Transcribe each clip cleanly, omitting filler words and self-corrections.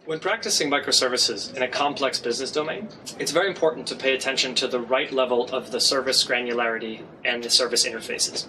When practicing microservices in a complex business domain, it's very important to pay attention to the right level of the service granularity and the service interfaces.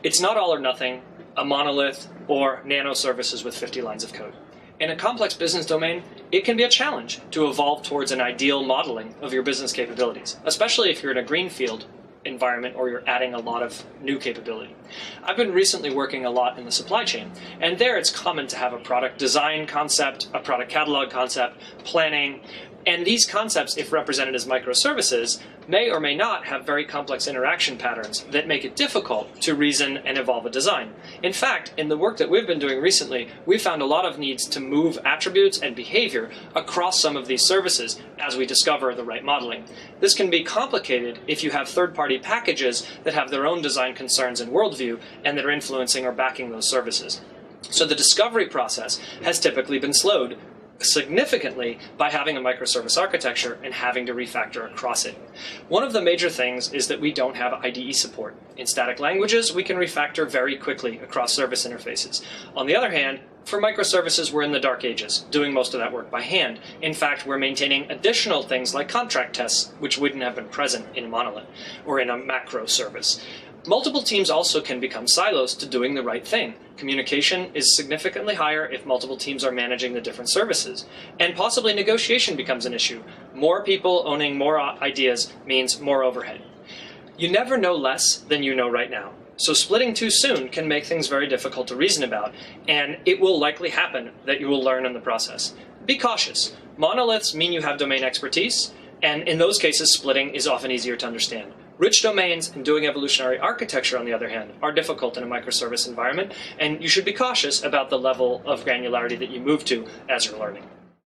It's not all or nothing, a monolith, or nano services with 50 lines of code. In a complex business domain, it can be a challenge to evolve towards an ideal modeling of your business capabilities, especially if you're in a greenfield environment or you're adding a lot of new capability. I've been recently working a lot in the supply chain, and there it's common to have a product design concept, a product catalog concept, planning, and these concepts, if represented as microservices, may or may not have very complex interaction patterns that make it difficult to reason and evolve a design. In fact, in the work that we've been doing recently, we've found a lot of needs to move attributes and behavior across some of these services as we discover the right modeling. This can be complicated if you have third-party packages that have their own design concerns and worldview and that are influencing or backing those services. So the discovery process has typically been slowed significantly by having a microservice architecture and having to refactor across it. One of the major things is that we don't have IDE support. In static languages, we can refactor very quickly across service interfaces. On the other hand, for microservices, we're in the dark ages, doing most of that work by hand. In fact, we're maintaining additional things like contract tests, which wouldn't have been present in a monolith or in a macro service. Multiple teams also can become silos to doing the right thing. Communication is significantly higher if multiple teams are managing the different services. And possibly negotiation becomes an issue. More people owning more ideas means more overhead. You never know less than you know right now. So splitting too soon can make things very difficult to reason about, and it will likely happen that you will learn in the process. Be cautious. Monoliths mean you have domain expertise, and in those cases, splitting is often easier to understand. Rich domains and doing evolutionary architecture, on the other hand, are difficult in a microservice environment, and you should be cautious about the level of granularity that you move to as you're learning.